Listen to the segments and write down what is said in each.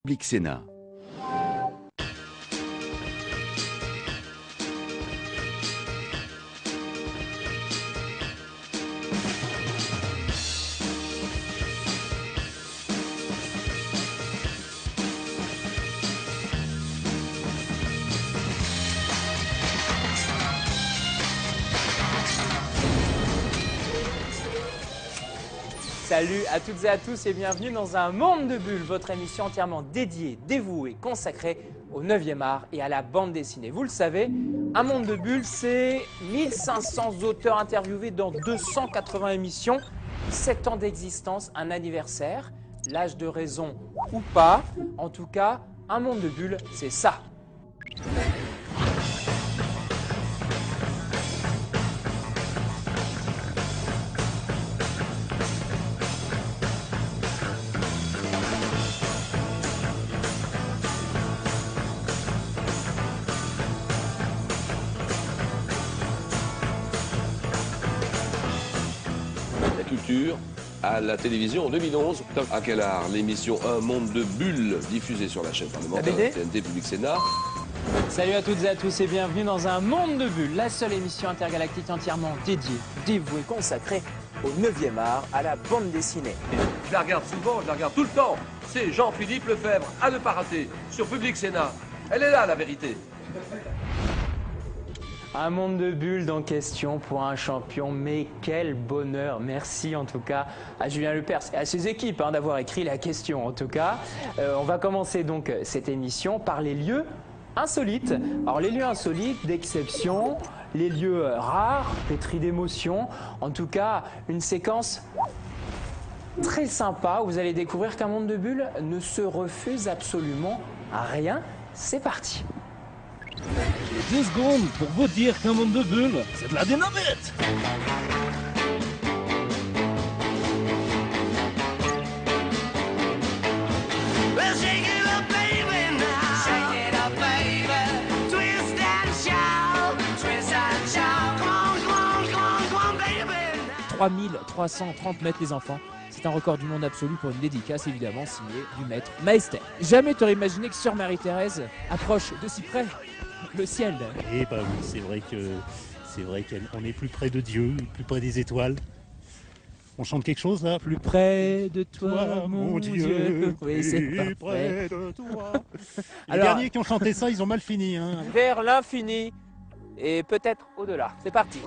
Public Sénat. Salut à toutes et à tous et bienvenue dans Un Monde de Bulles, votre émission entièrement dédiée, dévouée, consacrée au 9e art et à la bande dessinée. Vous le savez, Un Monde de Bulles, c'est 1500 auteurs interviewés dans 280 émissions, 7 ans d'existence, un anniversaire, l'âge de raison ou pas. En tout cas, Un Monde de Bulles, c'est ça. À la télévision en 2011, à quel art l'émission Un Monde de Bulles diffusée sur la chaîne parlementaire TNT Public Sénat. Salut à toutes et à tous et bienvenue dans Un Monde de Bulles, la seule émission intergalactique entièrement dédiée, dévouée, consacrée au 9e art, à la bande dessinée. Je la regarde souvent, je la regarde tout le temps. C'est Jean-Philippe Lefebvre, à ne pas rater, sur Public Sénat. Elle est là, la vérité. Un monde de bulles dans question pour un champion, mais quel bonheur. Merci en tout cas à Julien Lepers et à ses équipes d'avoir écrit la question en tout cas. On va commencer donc cette émission par les lieux insolites. Alors les lieux insolites, d'exception, les lieux rares, pétris d'émotions. En tout cas, une séquence très sympa où vous allez découvrir qu'un monde de bulles ne se refuse absolument à rien. C'est parti. 2 secondes pour vous dire qu'un monde de bulles, c'est de la dynamite. « 3330 mètres les enfants. C'est un record du monde absolu pour une dédicace évidemment signée du maître Maester. Jamais t'aurais imaginé que Sœur Marie-Thérèse approche de si près le ciel. Et bah oui, c'est vrai qu'on est plus près de Dieu, plus près des étoiles. On chante quelque chose là? Plus près de toi, mon Dieu. Oui, c'est plus près de toi. Les derniers qui ont chanté ça, ils ont mal fini. Hein. Vers l'infini et peut-être au-delà. C'est parti.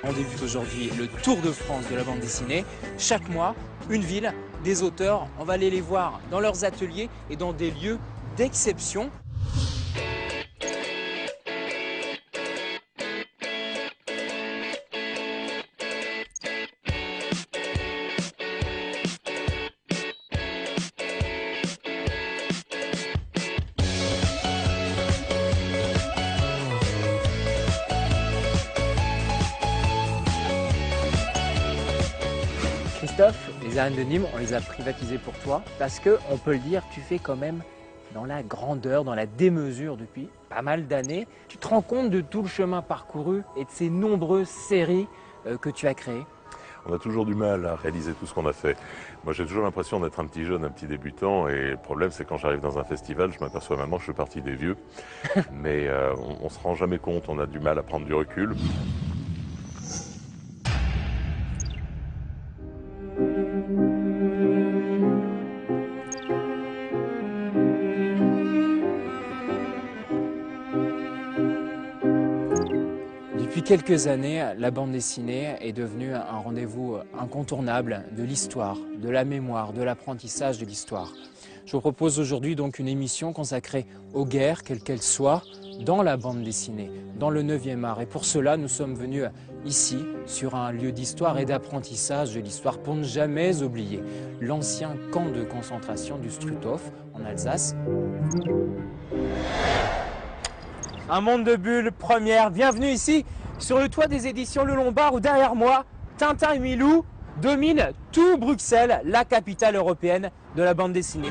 On débute aujourd'hui le Tour de France de la bande dessinée. Chaque mois, une ville, des auteurs, on va aller les voir dans leurs ateliers et dans des lieux d'exception. Christophe, les arènes de Nîmes, on les a privatisées pour toi parce que, on peut le dire, tu fais quand même dans la grandeur, dans la démesure depuis pas mal d'années. Tu te rends compte de tout le chemin parcouru et de ces nombreuses séries que tu as créées? On a toujours du mal à réaliser tout ce qu'on a fait. Moi, j'ai toujours l'impression d'être un petit jeune, un petit débutant. Et le problème, c'est quand j'arrive dans un festival, je m'aperçois maintenant que je fais partie des vieux. Mais on se rend jamais compte, on a du mal à prendre du recul. Depuis quelques années, la bande dessinée est devenue un rendez-vous incontournable de l'histoire, de la mémoire, de l'apprentissage de l'histoire. Je vous propose aujourd'hui donc une émission consacrée aux guerres, quelles qu'elles soient, dans la bande dessinée, dans le 9e art. Et pour cela, nous sommes venus ici, sur un lieu d'histoire et d'apprentissage de l'histoire, pour ne jamais oublier l'ancien camp de concentration du Struthof, en Alsace. Un monde de bulles, première, bienvenue ici, sur le toit des éditions Le Lombard, où derrière moi, Tintin et Milou domine tout Bruxelles, la capitale européenne de la bande dessinée.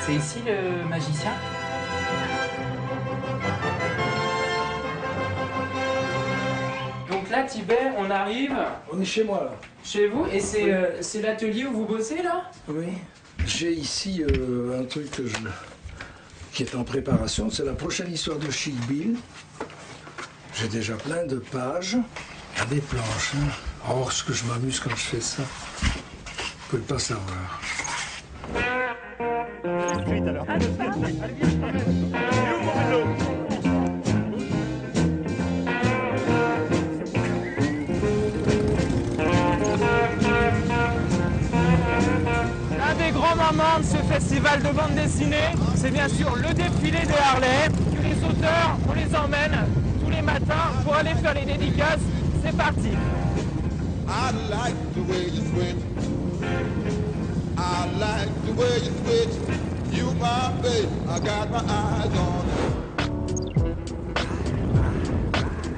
C'est ici le magicien? Donc là, Tibet, on arrive. On est chez moi là. Chez vous? Et c'est l'atelier où vous bossez là? Oui. J'ai ici un truc qui est en préparation. C'est la prochaine histoire de Chic Bill. J'ai déjà plein de pages. Il y a des planches. Hein. Oh, ce que je m'amuse quand je fais ça. Vous pouvez pas savoir. L'un des grands moments de ce festival de bande dessinée, c'est bien sûr le défilé de Harley. Tous les auteurs, on les emmène tous les matins pour aller faire les dédicaces. C'est parti. I like the way you switch. I like the way you switch. You my babe, I got my eyes on you.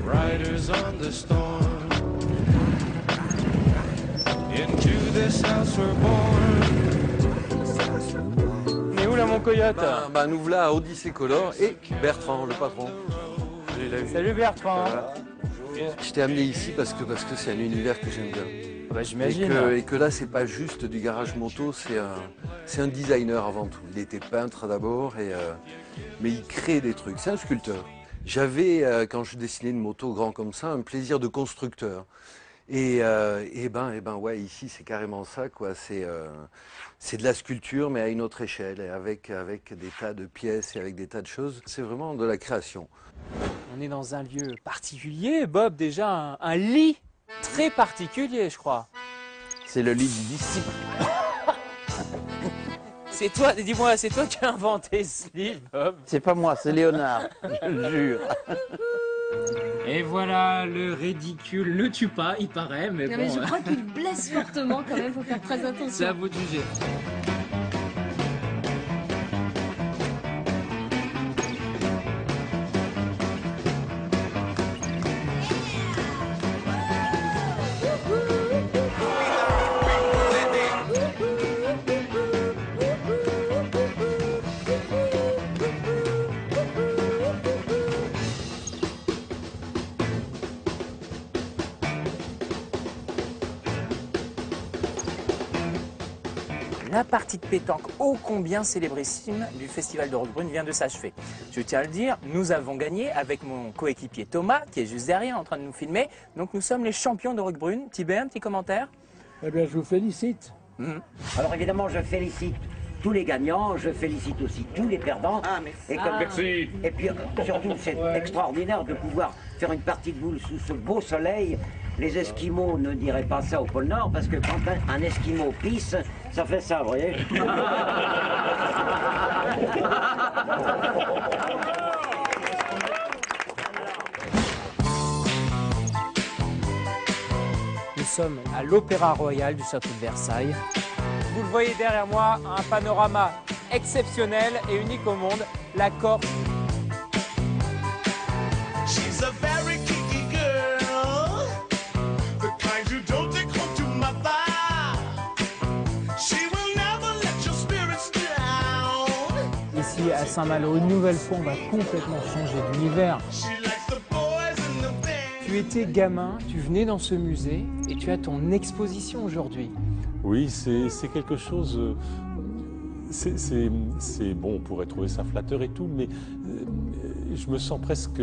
Riders on the storm. Into this house we're born. Mais où là mon coyote? Nous voilà à Odyssée Color et Bertrand, le patron. Salut Bertrand. Je t'ai amené ici parce que c'est un univers que j'aime bien. Bah, j'imagine. Et que là, c'est pas juste du garage moto, c'est un designer avant tout. Il était peintre d'abord, mais il crée des trucs. C'est un sculpteur. J'avais, quand je dessinais une moto grand comme ça, un plaisir de constructeur. Et ouais, ici, c'est carrément ça, quoi. C'est de la sculpture, mais à une autre échelle, et avec des tas de pièces et avec des tas de choses. C'est vraiment de la création. On est dans un lieu particulier, Bob, déjà un lit très particulier, je crois. C'est le lit du disciple. C'est toi, dis-moi, c'est toi qui as inventé ce lit, Bob? C'est pas moi, c'est Léonard, je le jure. Et voilà, le ridicule ne tue pas, il paraît, mais non, bon. Mais je crois qu'il blesse fortement quand même, faut faire très attention. C'est à vous de juger. La partie de pétanque ô combien célébrissime du Festival de Roquebrune vient de s'achever. Je tiens à le dire, nous avons gagné avec mon coéquipier Thomas, qui est juste derrière en train de nous filmer. Donc nous sommes les champions de Roquebrune. Tibet, un petit commentaire? Eh bien, je vous félicite. Alors évidemment, je félicite tous les gagnants, je félicite aussi tous les perdants. Merci. Et puis surtout, c'est extraordinaire de pouvoir faire une partie de boule sous ce beau soleil. Les Esquimaux ne diraient pas ça au pôle Nord, parce que quand un Esquimau pisse, ça fait ça, vous voyez. Nous sommes à l'Opéra Royal du Château de Versailles. Vous le voyez derrière moi, un panorama exceptionnel et unique au monde, la Corse. She's a very kinky girl, the kind you don't take home to mother. She will never let your spirits down. Ici à Saint-Malo, une nouvelle fois, on va complètement changer d'univers. She likes the boys and the men. Tu étais gamin, tu venais dans ce musée et tu as ton exposition aujourd'hui. Oui, c'est quelque chose. C'est bon, on pourrait trouver ça flatteur et tout, mais je me sens presque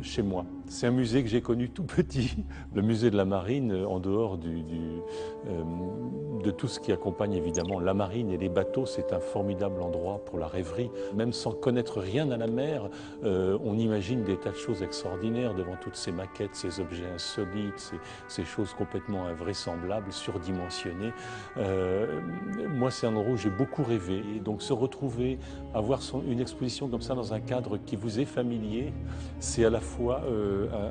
chez moi. C'est un musée que j'ai connu tout petit, le musée de la Marine, en dehors de tout ce qui accompagne évidemment la marine et les bateaux. C'est un formidable endroit pour la rêverie. Même sans connaître rien à la mer, on imagine des tas de choses extraordinaires devant toutes ces maquettes, ces objets insolites, ces choses complètement invraisemblables, surdimensionnées. Moi, c'est un endroit où j'ai beaucoup rêvé. Et donc se retrouver, avoir une exposition comme ça dans un cadre qui vous est familier, c'est à la fois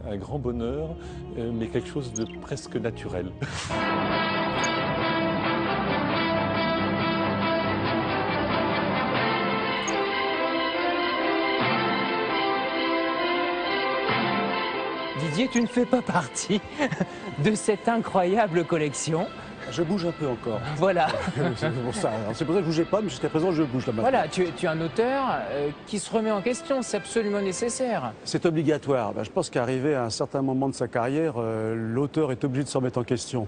un grand bonheur, mais quelque chose de presque naturel. Didier, tu ne fais pas partie de cette incroyable collection. Je bouge un peu encore. Voilà. C'est pour ça. C'est pour ça que je ne bougeais pas, mais jusqu'à présent, je bouge là maintenant. Voilà, tu es un auteur qui se remet en question, c'est absolument nécessaire. C'est obligatoire. Je pense qu'arrivé à un certain moment de sa carrière, l'auteur est obligé de se remettre en question.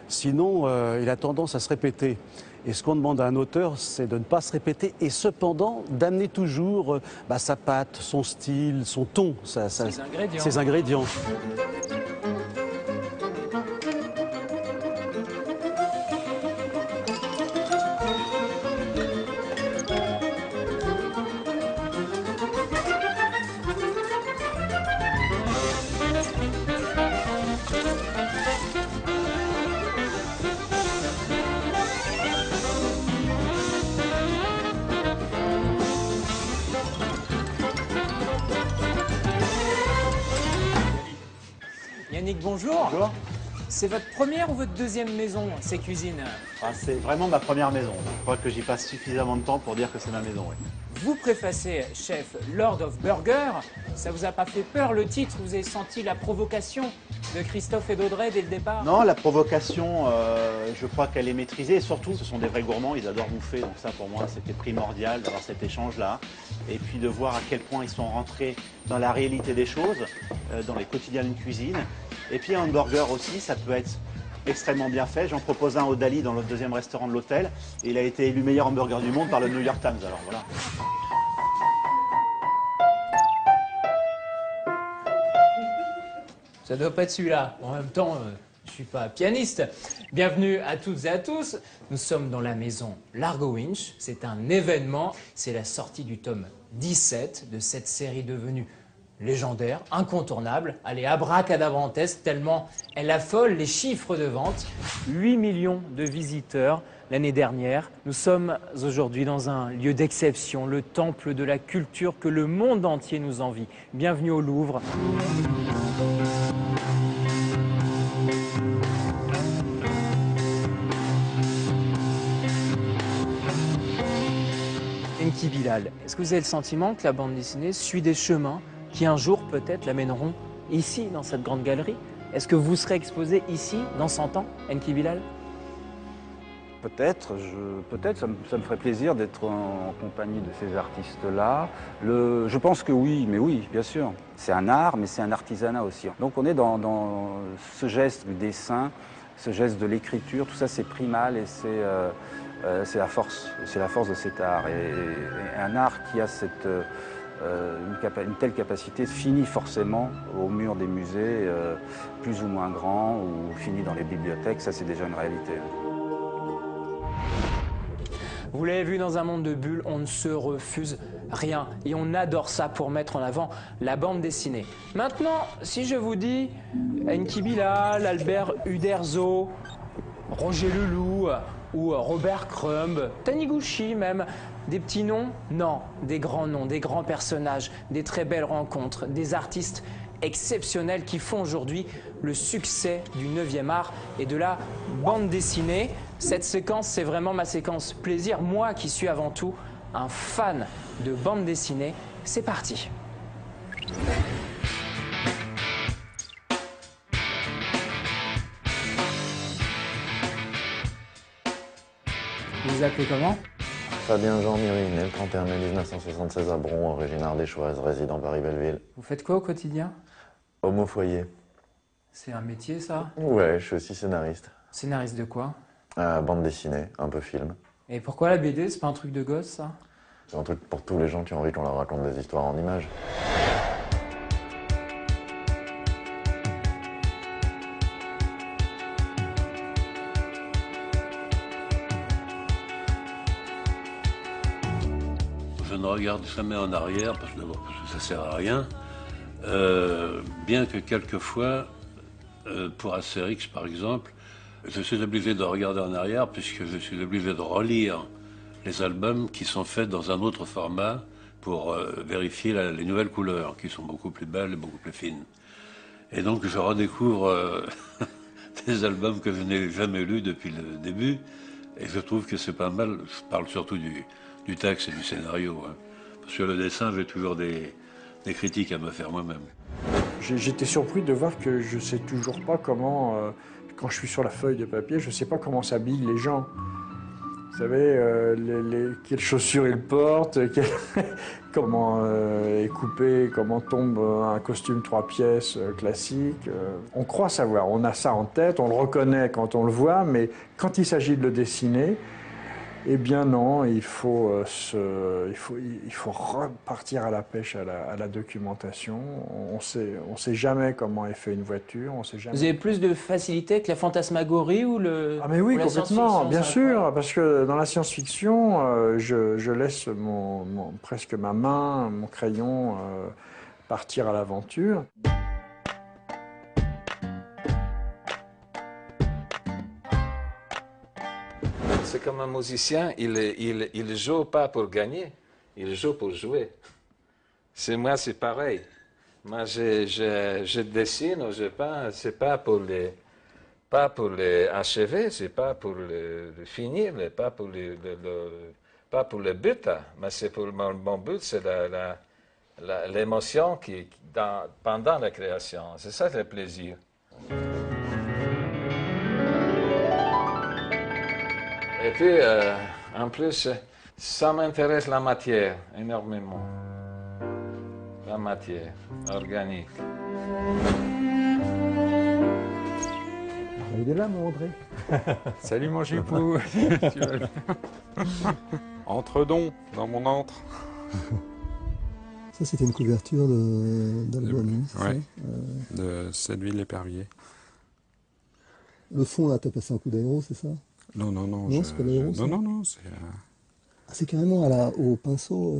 Sinon, il a tendance à se répéter. Et ce qu'on demande à un auteur, c'est de ne pas se répéter et cependant d'amener toujours sa patte, son style, son ton, ses ingrédients. Yannick, bonjour. Bonjour. C'est votre première ou votre deuxième maison, ces cuisines? C'est vraiment ma première maison. Je crois que j'y passe suffisamment de temps pour dire que c'est ma maison. Oui. Vous préfacez chef Lord of Burger. Ça vous a pas fait peur le titre? Vous avez senti la provocation de Christophe et d'Audrey dès le départ? Non, la provocation, je crois qu'elle est maîtrisée. Et surtout, ce sont des vrais gourmands, ils adorent bouffer. Donc ça, pour moi, c'était primordial d'avoir cet échange-là. Et puis de voir à quel point ils sont rentrés dans la réalité des choses, dans les quotidiens d'une cuisine. Et puis un hamburger aussi, ça peut être extrêmement bien fait. J'en propose un au Dali dans le deuxième restaurant de l'hôtel. Et il a été élu meilleur hamburger du monde par le New York Times. Alors voilà. Ça doit pas être celui-là. En même temps, je suis pas pianiste. Bienvenue à toutes et à tous. Nous sommes dans la maison Largo Winch. C'est un événement. C'est la sortie du tome 17 de cette série devenue légendaire, incontournable. Allez, abracadabrantesque, tellement elle affole les chiffres de vente. 8 millions de visiteurs l'année dernière. Nous sommes aujourd'hui dans un lieu d'exception, le temple de la culture que le monde entier nous envie. Bienvenue au Louvre. Enki Bilal, est-ce que vous avez le sentiment que la bande dessinée suit des chemins qui un jour peut-être l'amèneront ici, dans cette grande galerie? Est-ce que vous serez exposé ici, dans 100 ans, Enki Bilal? Peut-être, ça me ferait plaisir d'être en compagnie de ces artistes-là. Je pense que oui, mais oui, bien sûr. C'est un art, mais c'est un artisanat aussi. Donc on est dans ce geste du dessin, ce geste de l'écriture, tout ça c'est primal et c'est la force de cet art. Et un art qui a une telle capacité finit forcément au mur des musées, plus ou moins grands, ou finit dans les bibliothèques, ça c'est déjà une réalité. Vous l'avez vu, dans un monde de bulles, on ne se refuse rien. Et on adore ça pour mettre en avant la bande dessinée. Maintenant, si je vous dis Enki Bilal, Albert Uderzo, Roger Leloup ou Robert Crumb, Taniguchi même, des petits noms? Non, des grands noms, des grands personnages, des très belles rencontres, des artistes exceptionnels qui font aujourd'hui le succès du 9e art et de la bande dessinée. Cette séquence, c'est vraiment ma séquence plaisir. Moi qui suis avant tout un fan de bande dessinée, c'est parti. Vous vous appelez comment? Fabien Jean Miry, né le 31 mai 1976 à Bron, originaire ardéchoise, résident Paris-Belleville. Vous faites quoi au quotidien? Homme au foyer. C'est un métier, ça? Ouais, je suis aussi scénariste. Scénariste de quoi? Bande dessinée, un peu film. Et pourquoi la BD? C'est pas un truc de gosse, ça? C'est un truc pour tous les gens qui ont envie qu'on leur raconte des histoires en images. Je ne regarde jamais en arrière, parce que ça sert à rien. Bien que quelquefois, pour Astérix par exemple, je suis obligé de regarder en arrière puisque je suis obligé de relire les albums qui sont faits dans un autre format pour vérifier les nouvelles couleurs qui sont beaucoup plus belles et beaucoup plus fines. Et donc je redécouvre des albums que je n'ai jamais lus depuis le début et je trouve que c'est pas mal. Je parle surtout du texte et du scénario. Hein. Parce que le dessin, j'ai toujours des critiques à me faire moi-même. J'étais surpris de voir que je ne sais toujours pas comment, quand je suis sur la feuille de papier, je ne sais pas comment s'habillent les gens. Vous savez, quelles chaussures ils portent, comment est coupé, comment tombe un costume 3 pièces classique. On croit savoir, on a ça en tête, on le reconnaît quand on le voit, mais quand il s'agit de le dessiner, eh bien non, il faut repartir à la pêche, à la documentation. On sait jamais comment est fait une voiture, on sait jamais. Vous avez plus de facilité avec la fantasmagorie ou le... Ah mais oui, ou la complètement, science-fiction, bien ça, sûr, quoi. parce que dans la science-fiction, je laisse presque ma main, mon crayon partir à l'aventure. C'est comme un musicien, il joue pas pour gagner, il joue pour jouer. Moi, c'est pareil. Moi, je dessine ou je peins, c'est pas pour les achever, c'est pas pour le finir, pas pour le but, hein. Mais c'est pour mon but, c'est l'émotion pendant la création. C'est ça le plaisir. Et puis, en plus, ça m'intéresse la matière énormément. La matière organique. Il est là, mon André. Salut mon chipou. Tu vas bien? Entre dons dans mon antre. Ça, c'était une couverture d'album. Ouais, de Setteville-l'Épervier. Le fond, là, t'as passé un coup d'aéro, c'est ça? Non, non, non. Non, c'est pas l'aéro, ça? Non, c'est... Ah, c'est carrément au pinceau,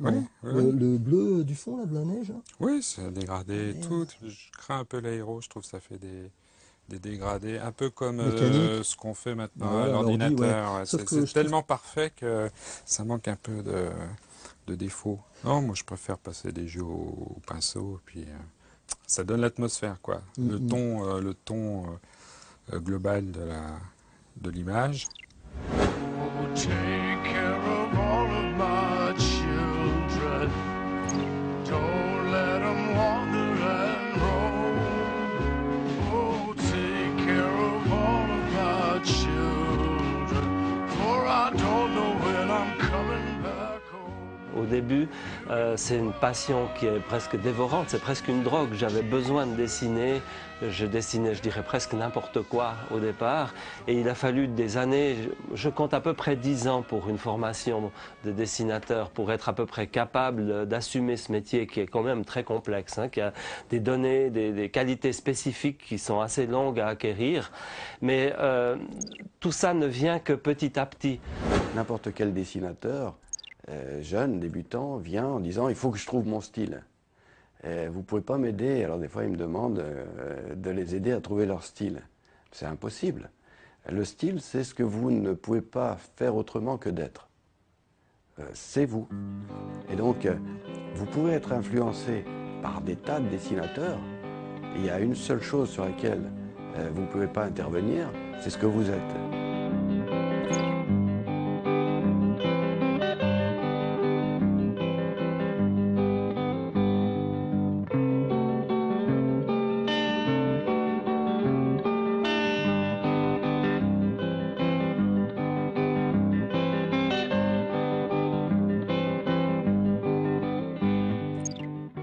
ouais, le bleu du fond, là, de la neige là. Oui, ça a dégradé tout. Je crains un peu l'aéro, je trouve que ça fait des dégradés, un peu comme ce qu'on fait maintenant à l'ordinateur. Ouais. C'est tellement parfait que ça manque un peu de défauts. Non, moi je préfère passer des jeux au pinceau, puis ça donne l'atmosphère, quoi. Le ton global de l'image. Take care of all of my children. Don't let them wander and roam. Oh, take care of all of my children. For I don't know when I'm coming back home. Au début, c'est une passion qui est presque dévorante, c'est presque une drogue. J'avais besoin de dessiner, je dessinais, je dirais presque n'importe quoi au départ. Et il a fallu des années, je compte à peu près 10 ans pour une formation de dessinateur, pour être à peu près capable d'assumer ce métier qui est quand même très complexe, hein, qui a des données, des qualités spécifiques qui sont assez longues à acquérir. Mais tout ça ne vient que petit à petit. N'importe quel dessinateur jeune, débutant, vient en disant « il faut que je trouve mon style ». Vous ne pouvez pas m'aider. Alors des fois, ils me demandent de les aider à trouver leur style. C'est impossible. Le style, c'est ce que vous ne pouvez pas faire autrement que d'être. C'est vous. Et donc, vous pouvez être influencé par des tas de dessinateurs. Il y a une seule chose sur laquelle vous ne pouvez pas intervenir, c'est ce que vous êtes.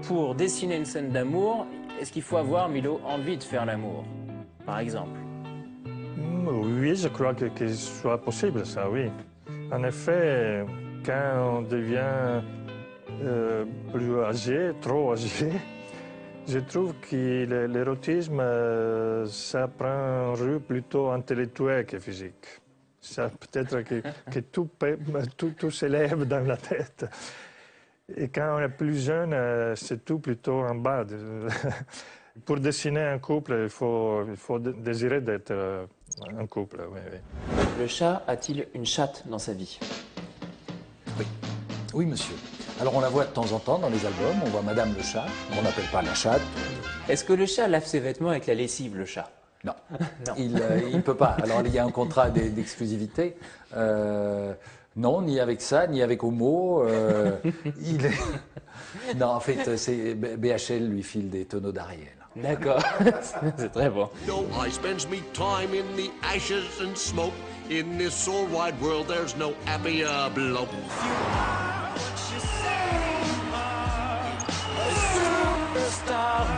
Pour dessiner une scène d'amour, est-ce qu'il faut avoir, Milo, envie de faire l'amour, par exemple? Oui, je crois que ce soit possible, ça, oui. En effet, quand on devient plus âgé, trop âgé, je trouve que l'érotisme, ça prend un rue plutôt intellectuel que physique. Ça peut-être que tout s'élève dans la tête. Et quand on est plus jeune, c'est tout plutôt en bas. Pour dessiner un couple, il faut désirer d'être un couple. Oui, oui. Le chat a-t-il une chatte dans sa vie? Oui. Oui, monsieur. Alors on la voit de temps en temps dans les albums, on voit Madame le chat, on n'appelle pas la chatte. Est-ce que le chat lave ses vêtements avec la lessive, le chat? Non, non. Il ne peut pas. Alors il y a un contrat d'exclusivité. Non, ni avec ça, ni avec Homo. Non, en fait, c'est BHL lui file des tonneaux d'Ariel. D'accord, c'est très bon. No, I spends me time in the ashes and smoke. In this all wide world, there's no happier bloke.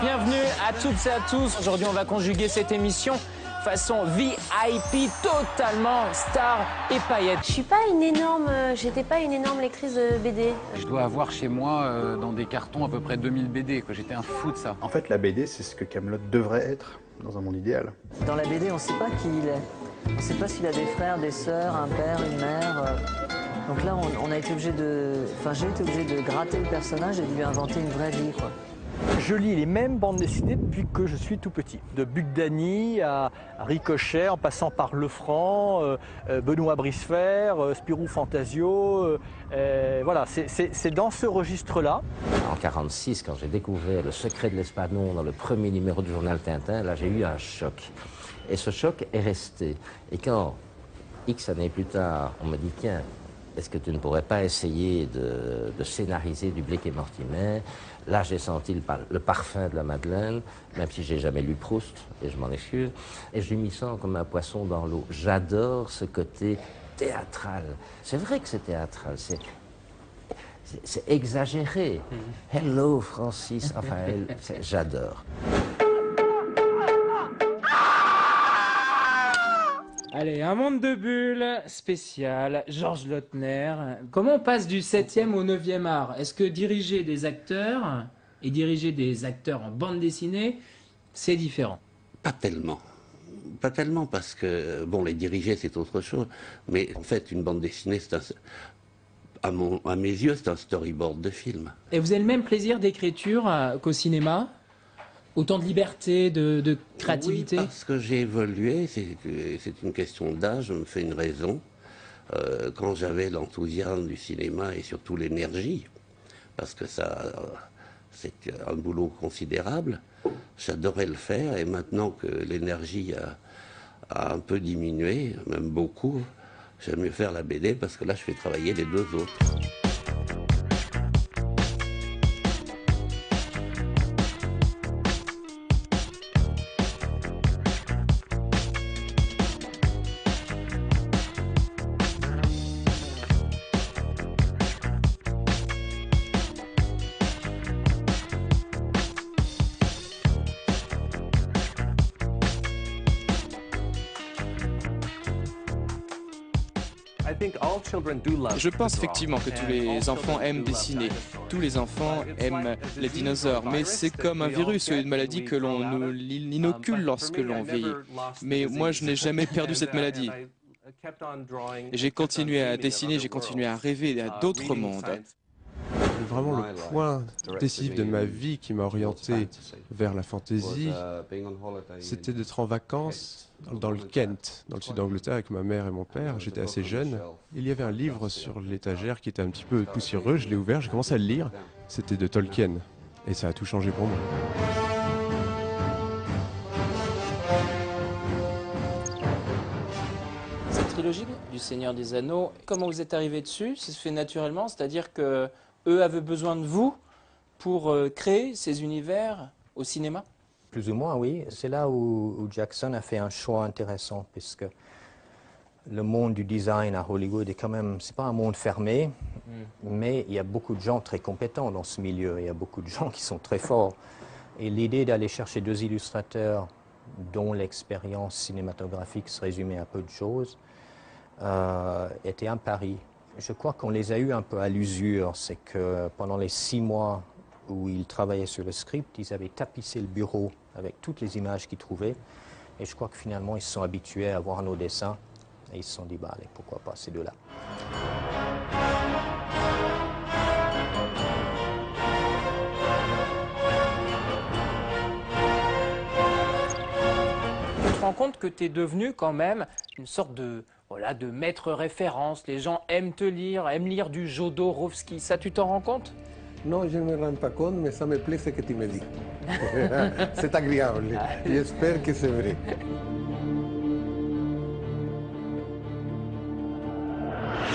Bienvenue à toutes et à tous. Aujourd'hui, on va conjuguer cette émission façon VIP, totalement star et paillettes. J'étais pas une énorme lectrice de BD. Je dois avoir chez moi, dans des cartons, à peu près 2000 BD, quoi. J'étais un fou de ça. En fait, la BD, c'est ce que Kaamelott devrait être dans un monde idéal. Dans la BD, on ne sait pas qui il est. On ne sait pas s'il a des frères, des sœurs, un père, une mère. Donc là, on a été obligé de... Enfin, j'ai été obligé de gratter le personnage et de lui inventer une vraie vie, quoi. Je lis les mêmes bandes dessinées depuis que je suis tout petit. De Buck Danny à Ricochet, en passant par Lefranc, Benoît Bricefer, Spirou Fantasio. Voilà, c'est dans ce registre-là. En 1946, quand j'ai découvert Le secret de l'Espadon dans le premier numéro du journal Tintin, là j'ai eu un choc. Et ce choc est resté. Et quand, X années plus tard, on me dit, tiens, est-ce que tu ne pourrais pas essayer de scénariser du Blake et Mortimer? Là, j'ai senti le parfum de la Madeleine, même si j'ai jamais lu Proust, et je m'en excuse. Et j'ai mis ça comme un poisson dans l'eau. J'adore ce côté théâtral. C'est vrai que c'est théâtral, c'est exagéré. Hello, Francis. Enfin, j'adore. Allez, un monde de bulles spécial, Georges Lautner. Comment on passe du 7e au 9e art? Est-ce que diriger des acteurs et diriger des acteurs en bande dessinée, c'est différent? Pas tellement. Pas tellement parce que, bon, les diriger, c'est autre chose. Mais en fait, une bande dessinée, à mes yeux, c'est un storyboard de film. Et vous avez le même plaisir d'écriture qu'au cinéma? Autant de liberté, de créativité? Oui, parce que j'ai évolué, c'est une question d'âge, je me fais une raison. Quand j'avais l'enthousiasme du cinéma et surtout l'énergie, parce que c'est un boulot considérable, j'adorais le faire, et maintenant que l'énergie a un peu diminué, même beaucoup, j'aime mieux faire la BD parce que là je fais travailler les deux autres. Je pense effectivement que tous les enfants aiment dessiner. Tous les enfants aiment les dinosaures. Mais c'est comme un virus, une maladie que l'on nous inocule lorsque l'on vieillit. Mais moi, je n'ai jamais perdu cette maladie. J'ai continué à dessiner, j'ai continué à rêver à d'autres mondes. Vraiment le point décisif de ma vie qui m'a orienté vers la fantaisie, c'était d'être en vacances dans le Kent, dans le sud d'Angleterre, avec ma mère et mon père. J'étais assez jeune. Il y avait un livre sur l'étagère qui était un petit peu poussiéreux. Je l'ai ouvert, j'ai commencé à le lire. C'était de Tolkien. Et ça a tout changé pour moi. Cette trilogie du Seigneur des Anneaux, comment vous êtes arrivé dessus? Ça se fait naturellement, c'est-à-dire que eux avaient besoin de vous pour créer ces univers au cinéma? Plus ou moins, oui. C'est là où Jackson a fait un choix intéressant, puisque le monde du design à Hollywood est quand même, c'est pas un monde fermé, mais il y a beaucoup de gens très compétents dans ce milieu, il y a beaucoup de gens qui sont très forts. Et l'idée d'aller chercher deux illustrateurs dont l'expérience cinématographique se résumait à peu de choses était un pari. Je crois qu'on les a eus un peu à l'usure, c'est que pendant les 6 mois où ils travaillaient sur le script, ils avaient tapissé le bureau avec toutes les images qu'ils trouvaient. Et je crois que finalement, ils se sont habitués à voir nos dessins. Et ils se sont dit, bah allez, pourquoi pas ces deux-là. Tu te rends compte que tu es devenu quand même une sorte de maître référence. Les gens aiment te lire, aiment lire du Jodorowsky. Ça, tu t'en rends compte? Non, je ne me rends pas compte, mais ça me plaît ce que tu me dis. C'est agréable. J'espère que c'est vrai.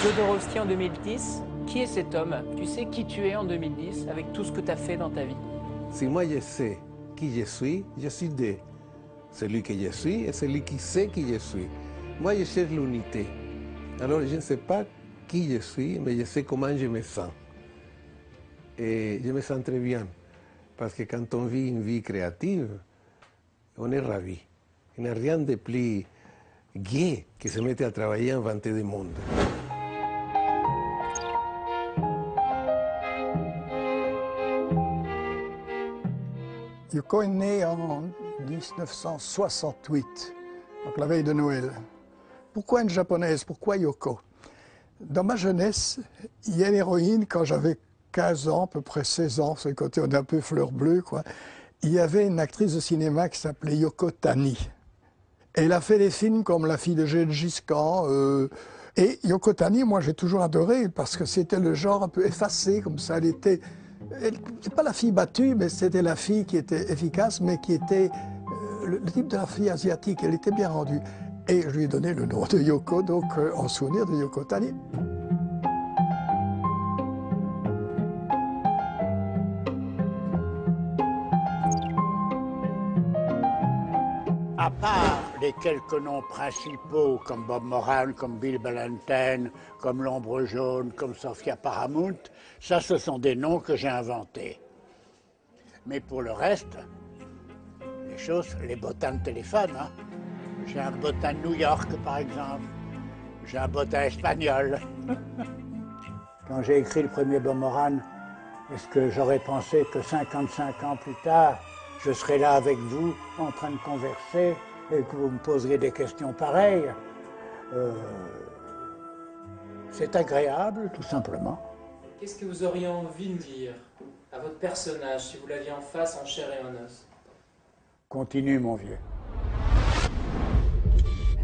Jodorowsky en 2010, Qui est cet homme? Tu sais qui tu es en 2010 avec tout ce que tu as fait dans ta vie? Si moi je sais qui je suis de celui que je suis et celui qui sait qui je suis. Moi, je cherche l'unité. Alors, je ne sais pas qui je suis, mais je sais comment je me sens. Et je me sens très bien, parce que quand on vit une vie créative, on est ravi. Il n'y a rien de plus gai que se mettre à travailler, à inventer des mondes. Yoko est née en 1968, donc la veille de Noël. Pourquoi une japonaise? Pourquoi Yoko? Dans ma jeunesse, il y a une héroïne, quand j'avais 15 ans, à peu près 16 ans, c'est le côté on est un peu fleur bleue, quoi. Il y avait une actrice de cinéma qui s'appelait Yoko Tani. Elle a fait des films comme La fille de Gengis Khan. Et Yoko Tani, moi j'ai toujours adoré, parce que c'était le genre un peu effacé, comme ça. C'est pas la fille battue, mais c'était la fille qui était efficace, mais qui était le type de la fille asiatique. Elle était bien rendue. Et je lui ai donné le nom de Yoko, donc en souvenir de Yoko Tani. À part les quelques noms principaux comme Bob Moran, comme Bill Ballantine, comme L'Ombre Jaune, comme Sophia Paramount, ça ce sont des noms que j'ai inventés. Mais pour le reste, les choses, les bottins de téléphone, hein. J'ai un bottin de New York par exemple, j'ai un bottin espagnol. Quand j'ai écrit le premier Bob Moran, est-ce que j'aurais pensé que 55 ans plus tard, je serais là avec vous, en train de converser, et que vous me poseriez des questions pareilles? C'est agréable, tout simplement. Qu'est-ce que vous auriez envie de dire à votre personnage si vous l'aviez en face, en chair et en os? Continue, mon vieux.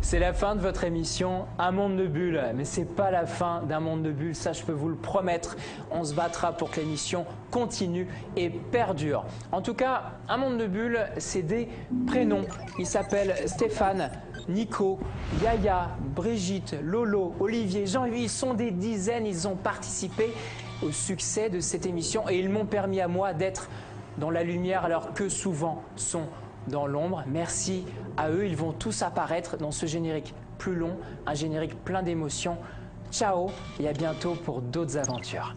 C'est la fin de votre émission Un monde de bulles, mais c'est pas la fin d'un monde de bulles, ça je peux vous le promettre. On se battra pour que l'émission continue et perdure. En tout cas, Un monde de bulles, c'est des prénoms. Ils s'appellent Stéphane, Nico, Yaya, Brigitte, Lolo, Olivier, Jean-Yves. Ils sont des dizaines, ils ont participé au succès de cette émission et ils m'ont permis à moi d'être dans la lumière alors que souvent sont dans l'ombre. Merci à eux, ils vont tous apparaître dans ce générique plus long, un générique plein d'émotions. Ciao et à bientôt pour d'autres aventures.